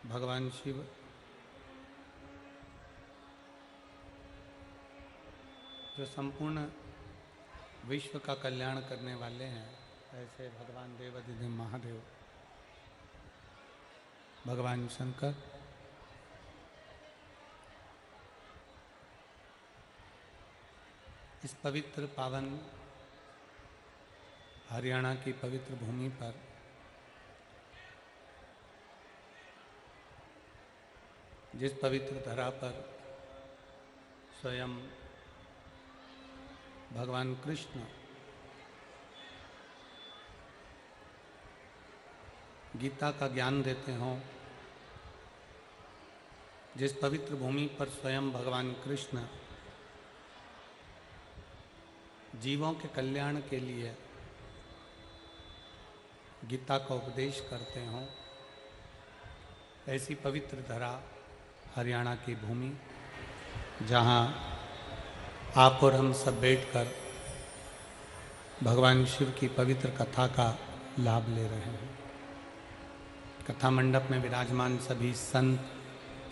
भगवान शिव जो संपूर्ण विश्व का कल्याण करने वाले हैं, ऐसे भगवान देवाधिदेव महादेव, भगवान शंकर इस पवित्र पावन हरियाणा की पवित्र भूमि पर जिस पवित्र धरा पर स्वयं भगवान कृष्ण गीता का ज्ञान देते हों, जिस पवित्र भूमि पर स्वयं भगवान कृष्ण जीवों के कल्याण के लिए गीता का उपदेश करते हों, ऐसी पवित्र धरा हरियाणा की भूमि, जहाँ आप और हम सब बैठकर भगवान शिव की पवित्र कथा का लाभ ले रहे हैं। कथा मंडप में विराजमान सभी संत,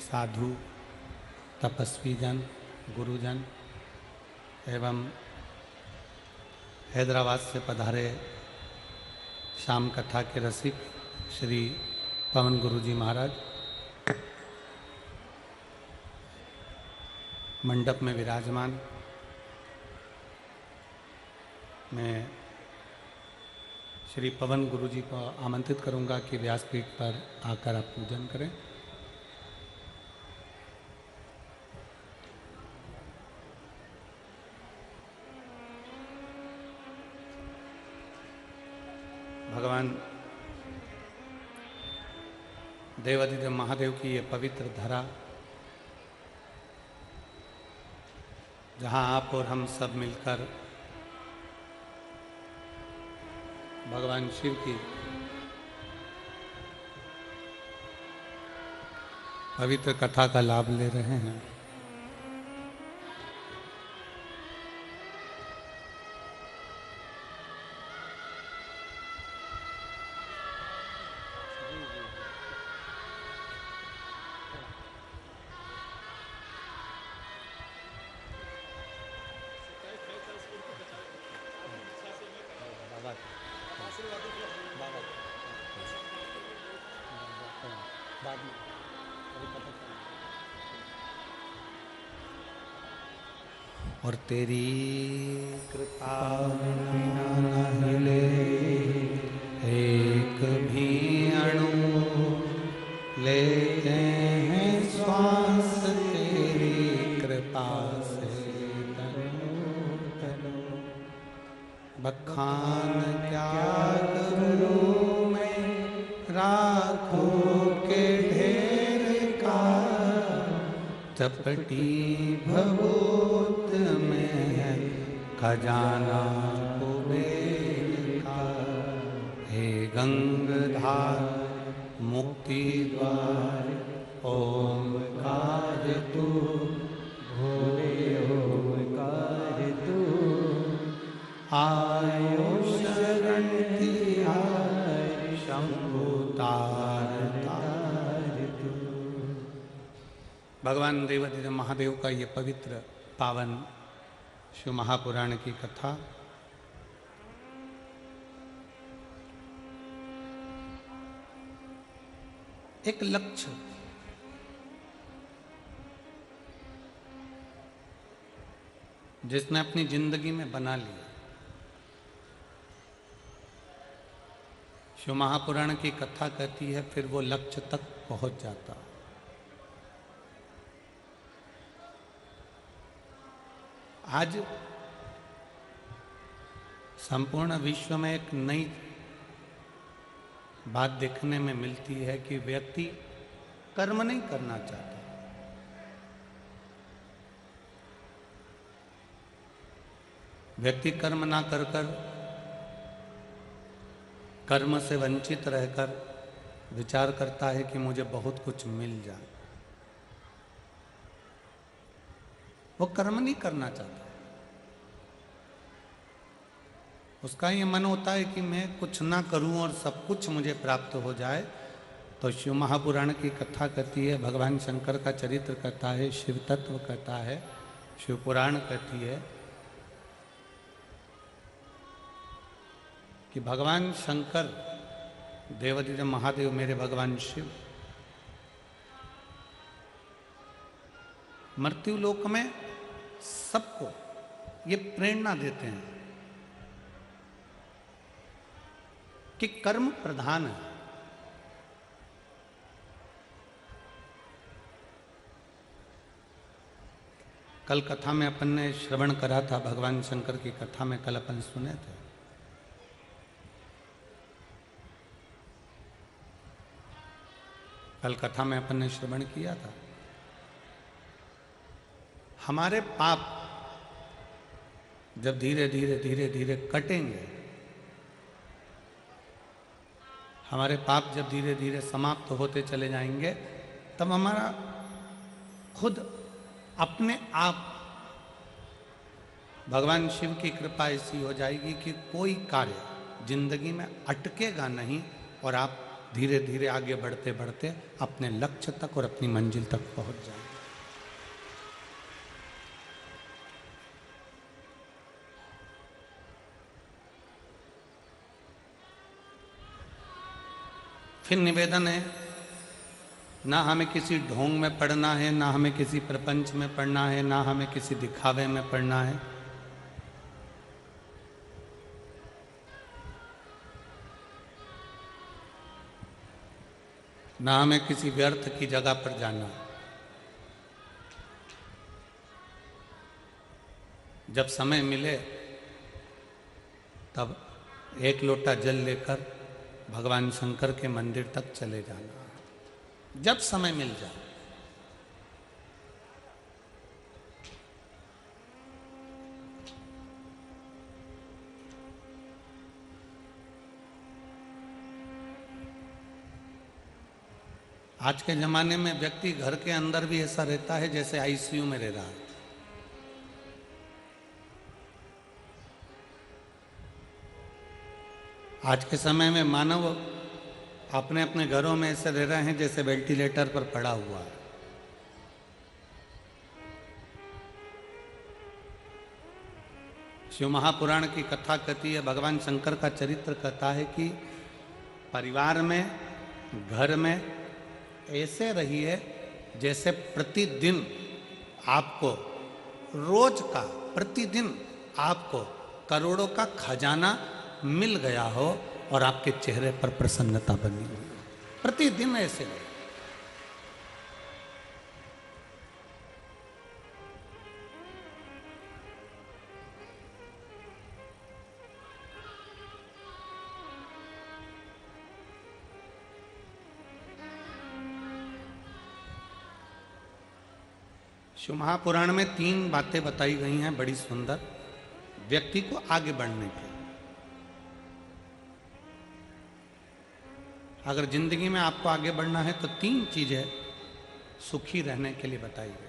साधु, तपस्वी जन, गुरुजन एवं हैदराबाद से पधारे शाम कथा के रसिक श्री पवन गुरुजी महाराज, मंडप में विराजमान, मैं श्री पवन गुरुजी को आमंत्रित करूंगा कि व्यासपीठ पर आकर आप पूजन करें। भगवान देवाधिदेव महादेव की ये पवित्र धरा, जहाँ आप और हम सब मिलकर भगवान शिव की पवित्र कथा का लाभ ले रहे हैं। और तेरी कृपा बिना न हिले एक भी अणु, लेते हैं श्वास तेरी कृपा से तनो तनो। बखान क्या करूं मैं राखों के ढेर का, चपटी भभूत में है खजाना कुबेर का। हे गंगधार मुक्ति द्वार ओमकार तू, भोले ओमकार तू। आयो शरण तिहार शंभु तार तार तू। भगवान देवाधिदेव महादेव का ये पवित्र पावन शिव महापुराण की कथा एक लक्ष्य, जिसने अपनी जिंदगी में बना लिया। शिव महापुराण की कथा कहती है फिर वो लक्ष्य तक पहुंच जाता। आज संपूर्ण विश्व में एक नई बात देखने में मिलती है कि व्यक्ति कर्म नहीं करना चाहता। व्यक्ति कर्म ना कर कर, कर्म से वंचित रहकर विचार करता है कि मुझे बहुत कुछ मिल जाए। वो कर्म नहीं करना चाहता। उसका ये मन होता है कि मैं कुछ ना करूं और सब कुछ मुझे प्राप्त हो जाए, तो शिव महापुराण की कथा कहती है, भगवान शंकर का चरित्र कहता है, शिव तत्व कहता है, शिव पुराण कहती है कि भगवान शंकर देवादिदेव महादेव मेरे भगवान शिव मृत्यु लोक में सबको ये प्रेरणा देते हैं कि कर्म प्रधान है। कल कथा में अपन ने श्रवण करा था, भगवान शंकर की कथा में कल अपन सुने थे। कल कथा में अपन ने श्रवण किया था, हमारे पाप जब धीरे धीरे धीरे धीरे कटेंगे, हमारे पाप जब धीरे धीरे समाप्त होते चले जाएंगे, तब हमारा खुद अपने आप भगवान शिव की कृपा ऐसी हो जाएगी कि कोई कार्य जिंदगी में अटकेगा नहीं और आप धीरे धीरे आगे बढ़ते बढ़ते अपने लक्ष्य तक और अपनी मंजिल तक पहुंच जाएंगे। फिर निवेदन है, ना हमें किसी ढोंग में पढ़ना है, ना हमें किसी प्रपंच में पढ़ना है, ना हमें किसी दिखावे में पढ़ना है। ना हमें किसी व्यर्थ की जगह पर जाना। जब समय मिले तब एक लोटा जल लेकर भगवान शंकर के मंदिर तक चले जाना, जब समय मिल जाए। आज के जमाने में व्यक्ति घर के अंदर भी ऐसा रहता है जैसे आईसीयू में रह रहा है। आज के समय में मानव अपने अपने घरों में ऐसे रह रहे हैं जैसे वेंटिलेटर पर पड़ा हुआ है। शिव महापुराण की कथा कहती है, भगवान शंकर का चरित्र कहता है कि परिवार में, घर में ऐसे रहिए जैसे प्रतिदिन आपको, रोज का प्रतिदिन आपको करोड़ों का खजाना मिल गया हो और आपके चेहरे पर प्रसन्नता बनी हुई। प्रतिदिन ऐसे रहे। शिव महापुराण में 3 बातें बताई गई हैं बड़ी सुंदर, व्यक्ति को आगे बढ़ने की। अगर जिंदगी में आपको आगे बढ़ना है तो 3 चीजें सुखी रहने के लिए बताई गई।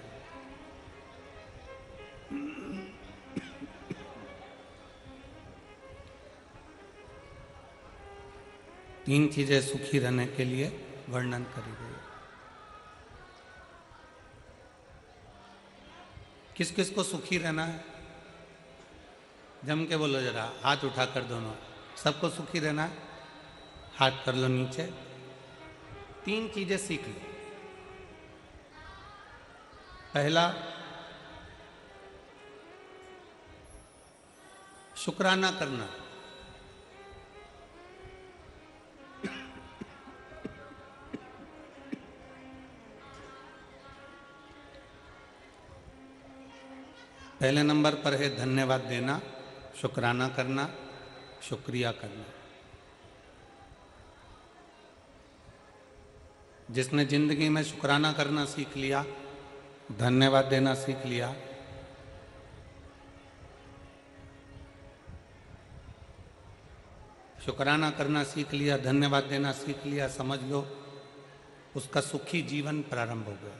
तीन चीजें सुखी रहने के लिए वर्णन करी गई। किस किस को सुखी रहना है? जम के बोलो जरा, हाथ उठा कर दोनों। सबको सुखी रहना है? हाथ कर लो नीचे। 3 चीजें सीख लो। पहला, शुक्राना करना। पहले नंबर पर है धन्यवाद देना, शुक्राना करना, शुक्रिया करना। जिसने जिंदगी में शुक्राना करना सीख लिया, धन्यवाद देना सीख लिया, शुक्राना करना सीख लिया, धन्यवाद देना सीख लिया, समझ लो उसका सुखी जीवन प्रारंभ हो गया।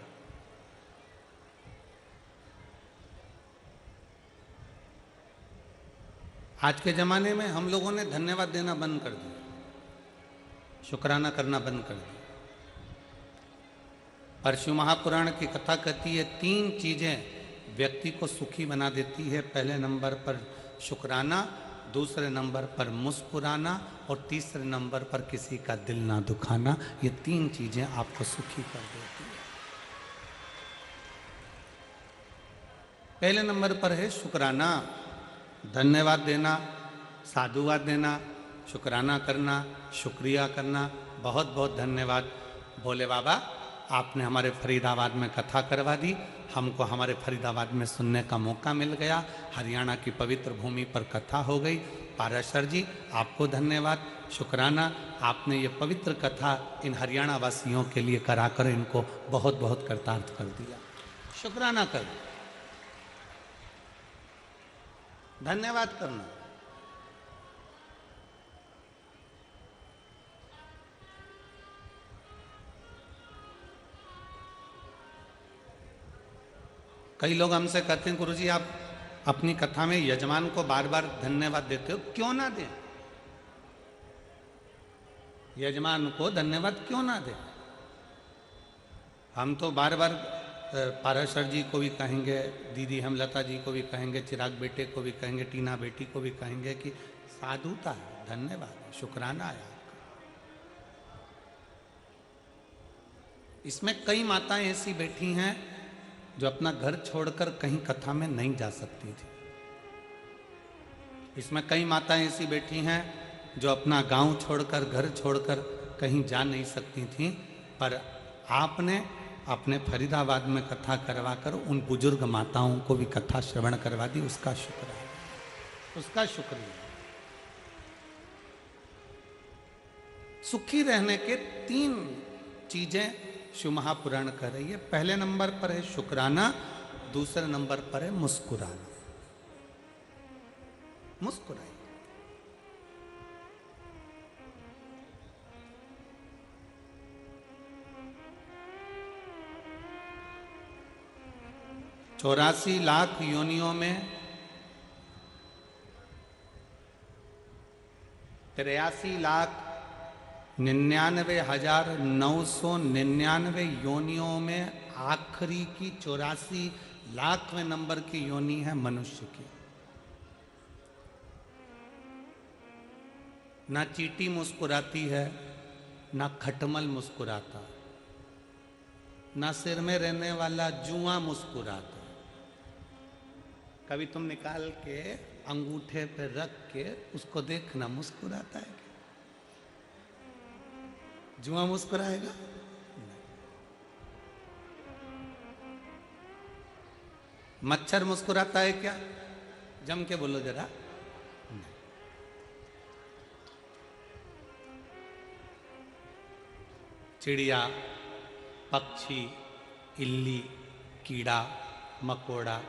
आज के ज़माने में हम लोगों ने धन्यवाद देना बंद कर दिया, शुक्राना करना बंद कर दिया। पर शिव महापुराण की कथा कहती है 3 चीजें व्यक्ति को सुखी बना देती है। पहले नंबर पर शुक्राना, दूसरे नंबर पर मुस्कुराना और तीसरे नंबर पर किसी का दिल ना दुखाना। ये 3 चीजें आपको सुखी कर देती है। पहले नंबर पर है शुक्राना, धन्यवाद देना, साधुवाद देना, शुक्राना करना, शुक्रिया करना। बहुत बहुत धन्यवाद भोले बाबा, आपने हमारे फरीदाबाद में कथा करवा दी, हमको हमारे फरीदाबाद में सुनने का मौका मिल गया। हरियाणा की पवित्र भूमि पर कथा हो गई। पाराशर जी आपको धन्यवाद, शुक्राना, आपने ये पवित्र कथा इन हरियाणा वासियों के लिए कराकर इनको बहुत बहुत कृतार्थ कर दिया। शुक्राना कर, धन्यवाद करना। कई लोग हमसे कहते हैं गुरुजी आप अपनी कथा में यजमान को बार बार धन्यवाद देते हो, क्यों ना दें? यजमान को धन्यवाद क्यों ना दें? हम तो बार बार पाराशर जी को भी कहेंगे, दीदी हेमलता जी को भी कहेंगे, चिराग बेटे को भी कहेंगे, टीना बेटी को भी कहेंगे कि साधुता है, धन्यवाद है, शुक्राना है आपका। इसमें कई माताएं ऐसी बैठी हैं जो अपना घर छोड़कर कहीं कथा में नहीं जा सकती थी। इसमें कई माताएं ऐसी बैठी हैं जो अपना गांव छोड़कर, घर छोड़कर कहीं जा नहीं सकती थीं, पर आपने अपने फरीदाबाद में कथा करवाकर उन बुजुर्ग माताओं को भी कथा श्रवण करवा दी। उसका शुक्र है, उसका शुक्रिया। सुखी रहने के 3 चीजें शिव महापुराण कर रही है। पहले नंबर पर है शुक्राना, दूसरे नंबर पर है मुस्कुराना। मुस्कुराइए। चौरासी लाख योनियों में 83,99,999 योनियों में आखिरी की 84 लाखवें नंबर की योनि है मनुष्य की। ना चींटी मुस्कुराती है, ना खटमल मुस्कुराता, ना सिर में रहने वाला जुआ मुस्कुराता। कभी तुम निकाल के अंगूठे पे रख के उसको देखना, मुस्कुराता है क्या? जुआ मुस्कुराएगा? मच्छर मुस्कुराता है क्या? जम के बोलो जरा। चिड़िया, पक्षी, इल्ली, कीड़ा, मकोड़ा,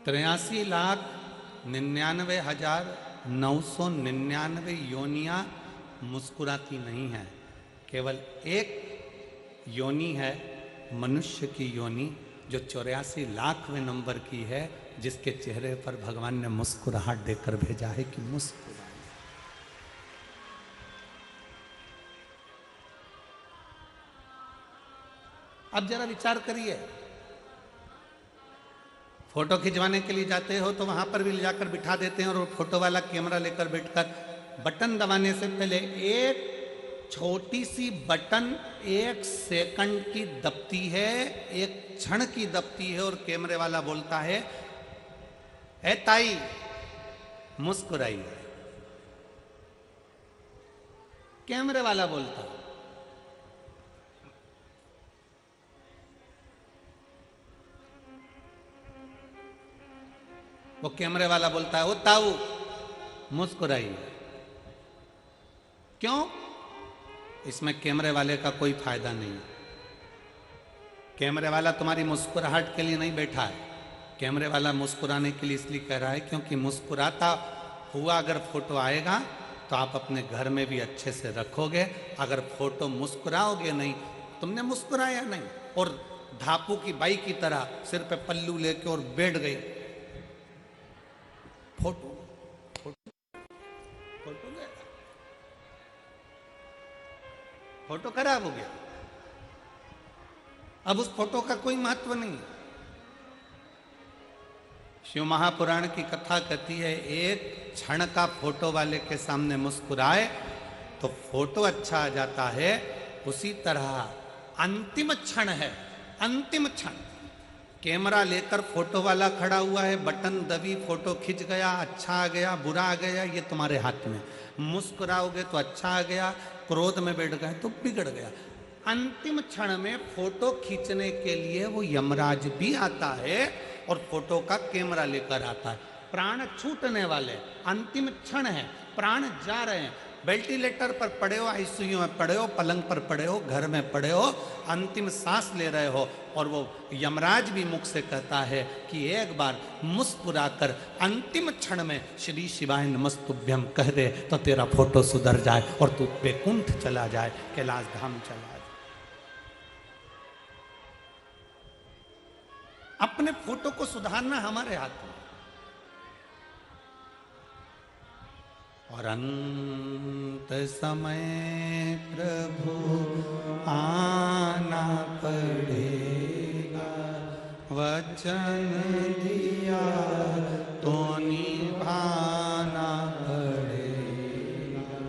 83,99,999 योनियां मुस्कुराती नहीं है। केवल एक योनि है मनुष्य की योनि, जो 84 लाखवें नंबर की है, जिसके चेहरे पर भगवान ने मुस्कुराहट देकर भेजा है कि मुस्कुरा। अब जरा विचार करिए, फोटो खिंचवाने के लिए जाते हो तो वहां पर भी ले जाकर बिठा देते हैं और वो फोटो वाला कैमरा लेकर बैठकर बटन दबाने से पहले एक छोटी सी बटन 1 सेकंड की दबती है, 1 क्षण की दबती है, और कैमरे वाला बोलता है ए ताई मुस्कुराइए। कैमरे वाला बोलता है। वो कैमरे वाला बोलता है ओ ताऊ मुस्कुराइए। क्यों? इसमें कैमरे वाले का कोई फायदा नहीं है। कैमरे वाला तुम्हारी मुस्कुराहट के लिए नहीं बैठा है। कैमरे वाला मुस्कुराने के लिए इसलिए कह रहा है क्योंकि मुस्कुराता हुआ अगर फोटो आएगा तो आप अपने घर में भी अच्छे से रखोगे। अगर फोटो मुस्कुराओगे नहीं, तुमने मुस्कुराया नहीं और धापू की बाई की तरह सिर पे पल्लू लेके और बैठ गई, फोटो फोटो फोटो गया, फोटो खराब हो गया। अब उस फोटो का कोई महत्व नहीं है। शिव महापुराण की कथा कहती है एक क्षण का फोटो वाले के सामने मुस्कुराए तो फोटो अच्छा आ जाता है। उसी तरह अंतिम क्षण है, अंतिम क्षण, कैमरा लेकर फोटो वाला खड़ा हुआ है, बटन दबी, फोटो खिंच गया, अच्छा आ गया, बुरा आ गया, ये तुम्हारे हाथ में। मुस्कुराओगे तो अच्छा आ गया, क्रोध में बैठ गए तो बिगड़ गया। अंतिम क्षण में फोटो खींचने के लिए वो यमराज भी आता है और फोटो का कैमरा लेकर आता है। प्राण छूटने वाले, अंतिम क्षण है, प्राण जा रहे हैं, वेंटिलेटर पर पड़े हो, आईसीयू में पड़े हो, पलंग पर पड़े हो, घर में पड़े हो, अंतिम सांस ले रहे हो, और वो यमराज भी मुख से कहता है कि एक बार मुस्कुराकर अंतिम क्षण में श्री शिवाय नमस्तुभ्यम कह दे तो तेरा फोटो सुधर जाए और तू वैकुंठ चला जाए, कैलाश धाम चला जाए। अपने फोटो को सुधारना हमारे हाथ में। और अंत समय प्रभु आना पड़ेगा, वचन दिया तो निभाना पड़ेगा।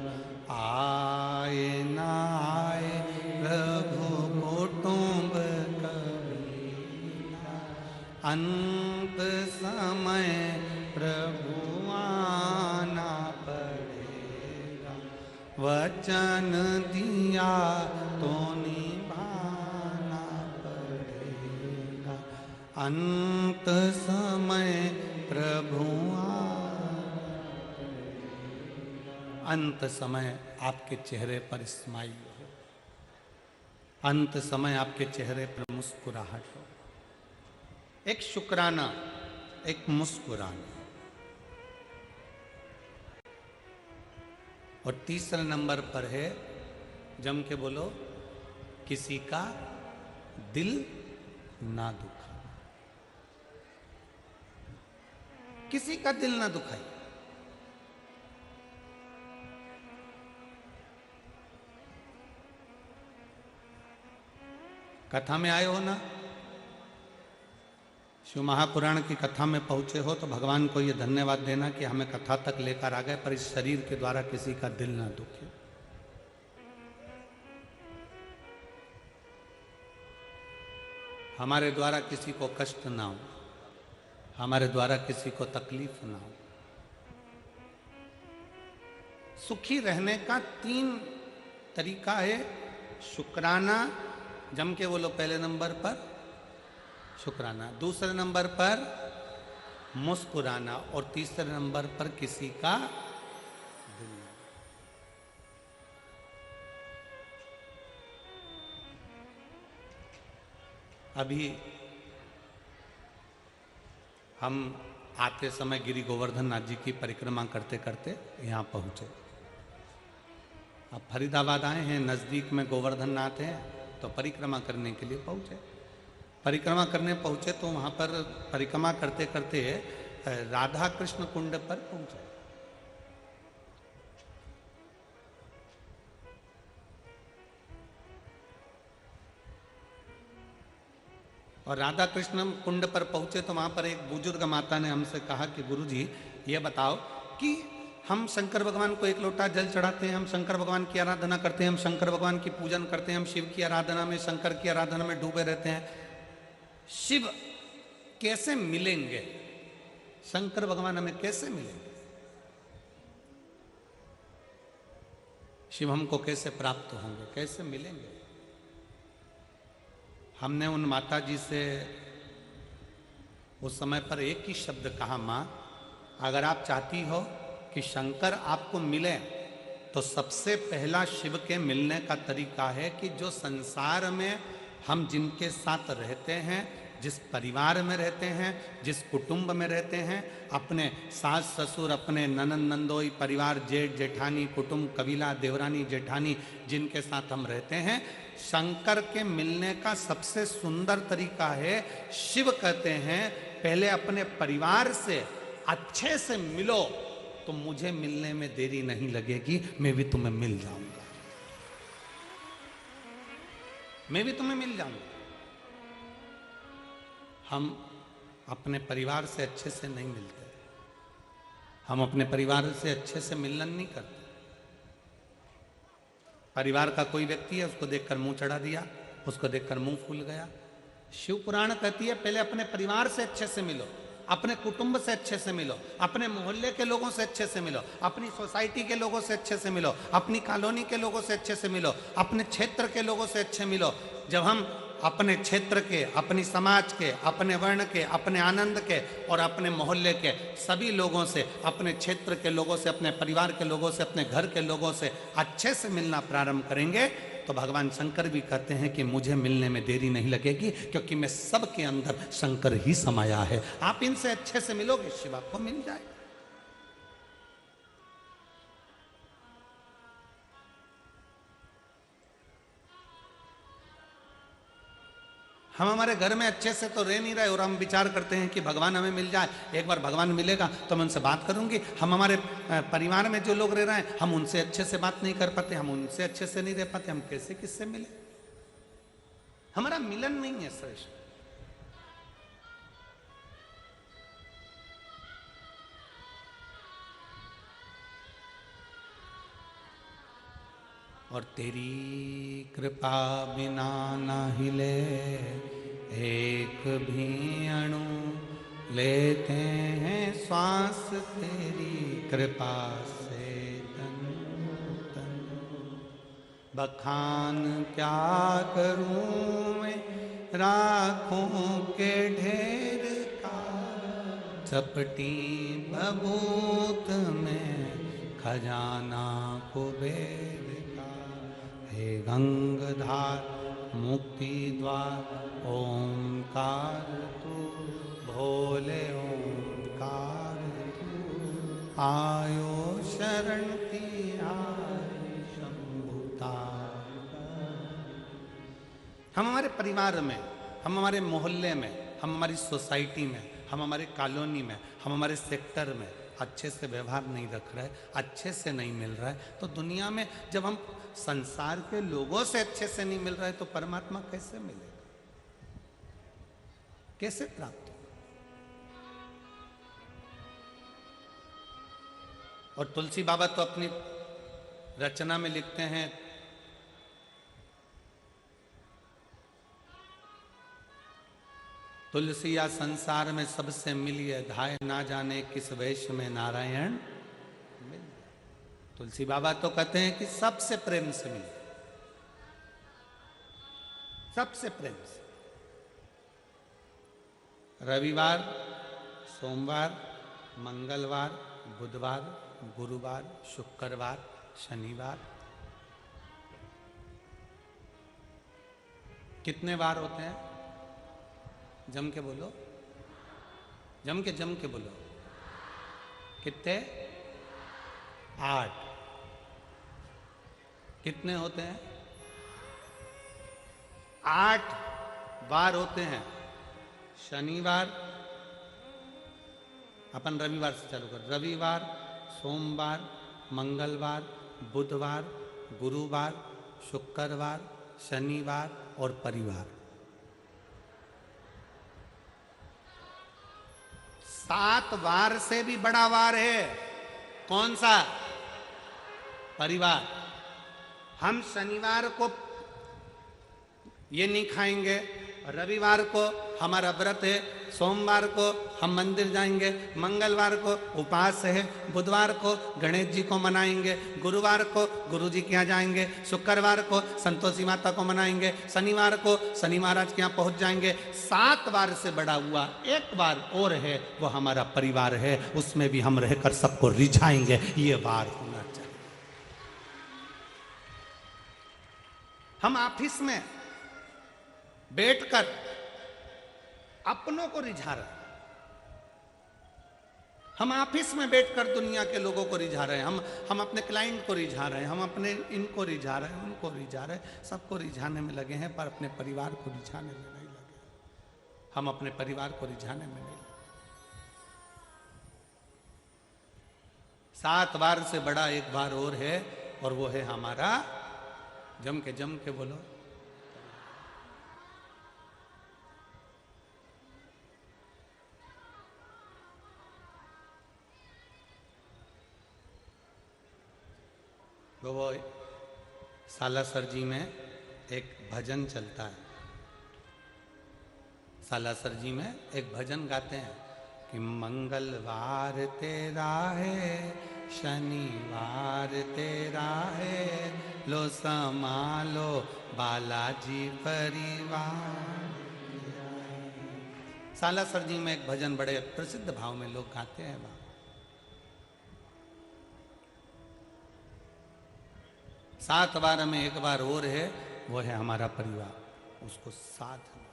आए ना आए प्रभु कुटुंब कबीरा, अंत समय प्रभु आना पड़ेगा, वचन दिया तो निभाना पड़ेगा। अंत समय प्रभु अंत समय आपके चेहरे पर स्माइल हो, अंत समय आपके चेहरे पर मुस्कुराहट हो, एक शुक्राना, एक मुस्कुराना। और तीसरे नंबर पर है, जम के बोलो, किसी का दिल ना दुखा, किसी का दिल ना दुखाई। कथा में आए हो ना, शिव महापुराण की कथा में पहुंचे हो तो भगवान को ये धन्यवाद देना कि हमें कथा तक लेकर आ गए, पर इस शरीर के द्वारा किसी का दिल ना दुखे। हमारे द्वारा किसी को कष्ट ना हो, हमारे द्वारा किसी को तकलीफ ना हो। सुखी रहने का 3 तरीका है। शुक्राना, जम के बोलो, पहले नंबर पर शुक्राना, दूसरे नंबर पर मुस्कुराना, और तीसरे नंबर पर किसी का दिल। अभी हम आते समय गिरि गोवर्धन नाथ जी की परिक्रमा करते करते यहाँ पहुँचे। अब फरीदाबाद आए हैं, नज़दीक में गोवर्धन नाथ है, तो परिक्रमा करने के लिए पहुँचे। परिक्रमा करने पहुँचे तो वहाँ पर परिक्रमा करते करते राधा कृष्ण कुंड पर पहुँचे। और राधा कृष्ण कुंड पर पहुँचे तो वहाँ पर एक बुजुर्ग माता ने हमसे कहा कि गुरुजी ये बताओ कि हम शंकर भगवान को 1 लोटा जल चढ़ाते हैं, हम शंकर भगवान की आराधना करते हैं, हम शंकर भगवान की पूजन करते हैं, हम शिव की आराधना में, शंकर की आराधना में डूबे रहते हैं, शिव कैसे मिलेंगे, शंकर भगवान हमें कैसे मिलेंगे, शिव हमको कैसे प्राप्त होंगे, कैसे मिलेंगे। हमने उन माता जी से उस समय पर एक ही शब्द कहा, माँ अगर आप चाहती हो कि शंकर आपको मिले तो सबसे पहला शिव के मिलने का तरीका है कि जो संसार में हम जिनके साथ रहते हैं, जिस परिवार में रहते हैं, जिस कुटुंब में रहते हैं, अपने सास ससुर, अपने ननंद नंदोई, परिवार, जेठ जेठानी, कुटुंब, कबीला, देवरानी जेठानी, जिनके साथ हम रहते हैं, शंकर के मिलने का सबसे सुंदर तरीका है, शिव कहते हैं पहले अपने परिवार से अच्छे से मिलो तो मुझे मिलने में देरी नहीं लगेगी, मैं भी तुम्हें मिल जाऊंगा, मैं भी तुम्हें मिल जाऊंगा। हम अपने परिवार से अच्छे से नहीं मिलते, हम अपने परिवार से अच्छे से मिलन नहीं करते। परिवार का कोई व्यक्ति है, उसको देखकर मुंह चढ़ा दिया, उसको देखकर मुंह फूल गया। शिव पुराण कहती है पहले अपने परिवार से अच्छे से मिलो, अपने कुटुंब से अच्छे से मिलो, अपने मोहल्ले के लोगों से अच्छे से मिलो, अपनी सोसाइटी के लोगों से अच्छे से मिलो, अपनी कॉलोनी के लोगों से अच्छे से मिलो, अपने क्षेत्र के लोगों से अच्छे मिलो। जब हम अपने क्षेत्र के, अपनी समाज के, अपने वर्ण के, अपने आनंद के और अपने मोहल्ले के सभी लोगों से, अपने क्षेत्र के लोगों से, अपने परिवार के लोगों से, अपने घर के लोगों से अच्छे से मिलना प्रारंभ करेंगे तो भगवान शंकर भी कहते हैं कि मुझे मिलने में देरी नहीं लगेगी, क्योंकि मैं सबके अंदर शंकर ही समाया है। आप इनसे अच्छे से मिलोगे, शिव आपको मिल जाएगा। हम हमारे घर में अच्छे से तो रह नहीं रहे और हम विचार करते हैं कि भगवान हमें मिल जाए, एक बार भगवान मिलेगा तो मैं उनसे बात करूंगी। हम हमारे परिवार में जो लोग रह रहे हैं हम उनसे अच्छे से बात नहीं कर पाते, हम उनसे अच्छे से नहीं रह पाते, हम कैसे किससे मिले? हमारा मिलन नहीं है श्रेष्ठ। और तेरी कृपा बिना न हिले एक भी अणु, लेते हैं श्वास तेरी कृपा से तन तन। बखान क्या करूं मैं राखों के ढेर का, चपटी बबूत में खजाना कुबेर। हे गंगधार मुक्ति द्वार ओंकार तू, भोले ओंकार तू, आयो शरण तिहारी शंभुता। हम हमारे परिवार में, हम हमारे मोहल्ले में, हम हमारी सोसाइटी में, हम हमारे कॉलोनी में, हम हमारे सेक्टर में अच्छे से व्यवहार नहीं रख रहे, अच्छे से नहीं मिल रहा है, तो दुनिया में जब हम संसार के लोगों से अच्छे से नहीं मिल रहे तो परमात्मा कैसे मिलेगा, कैसे प्राप्त होगा? और तुलसी बाबा तो अपनी रचना में लिखते हैं, तुलसिया संसार में सबसे मिलिए, धाय ना जाने किस वेश में नारायण मिल। तुलसी बाबा तो कहते हैं कि सबसे प्रेम से मिलिए, सबसे प्रेम से। रविवार, सोमवार, मंगलवार, बुधवार, गुरुवार, शुक्रवार, शनिवार, कितने बार होते हैं? जम के बोलो, जम के बोलो। कितने? 8। कितने होते हैं? 8 बार होते हैं। शनिवार, अपन रविवार से चालू कर, रविवार, सोमवार, मंगलवार, बुधवार, गुरुवार, शुक्रवार, शनिवार और परिवार। 7 वार से भी बड़ा वार है। कौन सा? परिवार। हम शनिवार को ये नहीं खाएंगे, रविवार को हमारा व्रत है, सोमवार को हम मंदिर जाएंगे, मंगलवार को उपवास है, बुधवार को गणेश जी को मनाएंगे, गुरुवार को गुरु जी के यहाँ जाएंगे, शुक्रवार को संतोषी माता को मनाएंगे, शनिवार को शनि महाराज के यहाँ पहुँच जाएंगे। 7 बार से बड़ा हुआ एक बार और है, वो हमारा परिवार है, उसमें भी हम रहकर सबको रिझाएंगे। ये बार होना चाहिए। हम ऑफिस में बैठकर अपनों को रिझा रहे हैं, हम ऑफिस में बैठकर दुनिया के लोगों को रिझा रहे हैं, हम अपने क्लाइंट को रिझा रहे हैं, हम अपने इनको रिझा रहे हैं, उनको रिझा रहे हैं, सबको रिझाने में लगे हैं, पर अपने परिवार को रिझाने में नहीं लगे। हम अपने परिवार को रिझाने में नहीं लगे। 7 बार से बड़ा एक बार और है, और वो है हमारा, जम के बोलो, तो वो सालासर जी में एक भजन चलता है। सालासर जी में एक भजन गाते हैं कि मंगलवार तेरा है, शनिवार तेरा है, लो संभालो बालाजी परिवार। सालासर जी में एक भजन बड़े प्रसिद्ध भाव में लोग गाते हैं। वहां 7 बार में एक बार और है, वो है हमारा परिवार, उसको साथ में।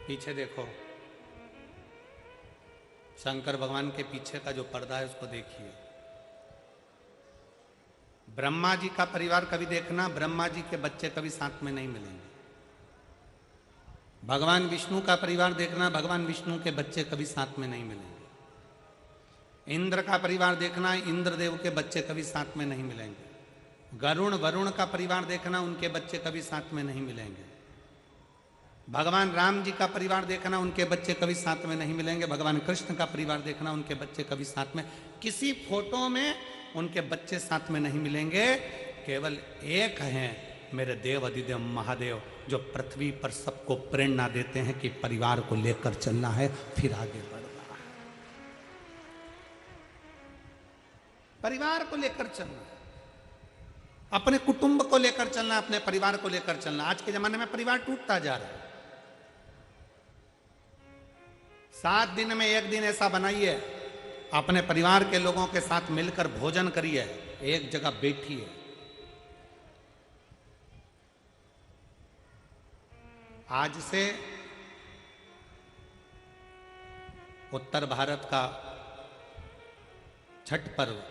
पीछे देखो, शंकर भगवान के पीछे का जो पर्दा है उसको देखिए। ब्रह्मा जी का परिवार कभी देखना, ब्रह्मा जी के बच्चे कभी साथ में नहीं मिलेंगे। भगवान विष्णु का परिवार देखना, भगवान विष्णु के बच्चे कभी साथ में नहीं मिलेंगे। इंद्र का परिवार देखना, इंद्रदेव के बच्चे कभी साथ में नहीं मिलेंगे। वरुण का परिवार देखना, उनके बच्चे कभी साथ में नहीं मिलेंगे। भगवान राम जी का परिवार देखना, उनके बच्चे कभी साथ में नहीं मिलेंगे। भगवान कृष्ण का परिवार देखना, उनके बच्चे कभी साथ में, किसी फोटो में उनके बच्चे साथ में नहीं मिलेंगे। केवल एक हैं मेरे देव अधिदेव महादेव, जो पृथ्वी पर सबको प्रेरणा देते हैं कि परिवार को लेकर चलना है, फिर आगे बढ़ना है। परिवार को लेकर चलना है, अपने कुटुंब को लेकर चलना, अपने परिवार को लेकर चलना। आज के जमाने में परिवार टूटता जा रहा है। 7 दिन में एक दिन ऐसा बनाइए, अपने परिवार के लोगों के साथ मिलकर भोजन करिए, एक जगह बैठिए। आज से उत्तर भारत का छठ पर्व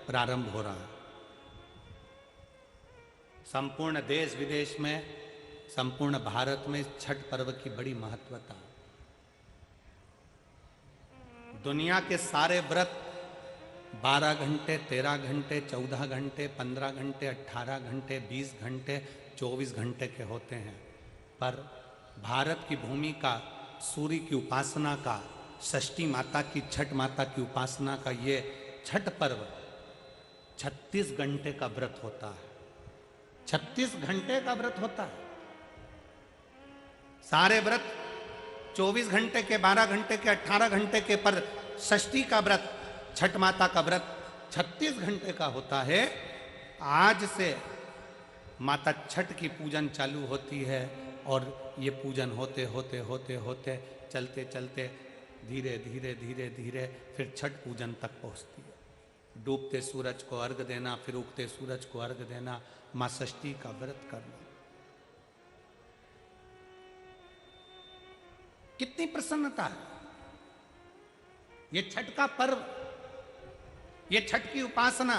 प्रारंभ हो रहा है। संपूर्ण देश विदेश में, संपूर्ण भारत में छठ पर्व की बड़ी महत्वता। दुनिया के सारे व्रत 12 घंटे, 13 घंटे, 14 घंटे, 15 घंटे, 18 घंटे, 20 घंटे, 24 घंटे के होते हैं। पर भारत की भूमि का, सूर्य की उपासना का, षष्ठी माता की, छठ माता की उपासना का ये छठ पर्व 36 घंटे का व्रत होता है। 36 घंटे का व्रत होता है। सारे व्रत 24 घंटे के, 12 घंटे के, 18 घंटे के, पर षष्ठी का व्रत, छठ माता का व्रत 36 घंटे का होता है। आज से माता छठ की पूजन चालू होती है और ये पूजन होते होते होते होते चलते चलते धीरे धीरे धीरे धीरे फिर छठ पूजन तक पहुंचती है। डूबते सूरज को अर्घ देना, फिर उगते सूरज को अर्घ देना, मां षष्ठी का व्रत करना। कितनी प्रसन्नता है। ये छठ का पर्व, ये छठ की उपासना,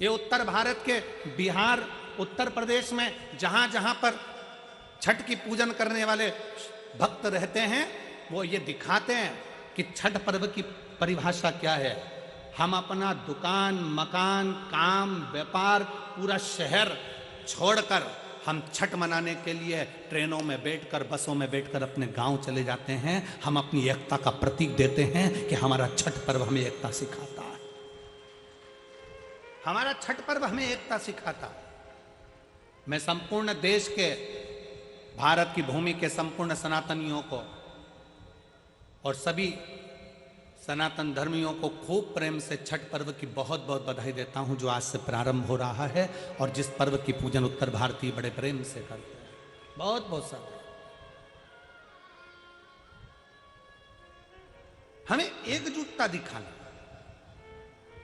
ये उत्तर भारत के बिहार, उत्तर प्रदेश में जहां जहां पर छठ की पूजन करने वाले भक्त रहते हैं, वो ये दिखाते हैं कि छठ पर्व की परिभाषा क्या है। हम अपना दुकान, मकान, काम, व्यापार, पूरा शहर छोड़कर हम छठ मनाने के लिए ट्रेनों में बैठकर, बसों में बैठकर अपने गांव चले जाते हैं। हम अपनी एकता का प्रतीक देते हैं कि हमारा छठ पर्व हमें एकता सिखाता है। हमारा छठ पर्व हमें एकता सिखाता है। मैं संपूर्ण देश के, भारत की भूमि के संपूर्ण सनातनियों को और सभी सनातन धर्मियों को खूब प्रेम से छठ पर्व की बहुत बहुत बधाई देता हूं, जो आज से प्रारंभ हो रहा है और जिस पर्व की पूजन उत्तर भारतीय बड़े प्रेम से करते हैं। बहुत बहुत सारे हमें एकजुटता दिखाना।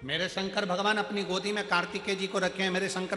मेरे शंकर भगवान अपनी गोदी में कार्तिकेय जी को रखे हैं। मेरे शंकर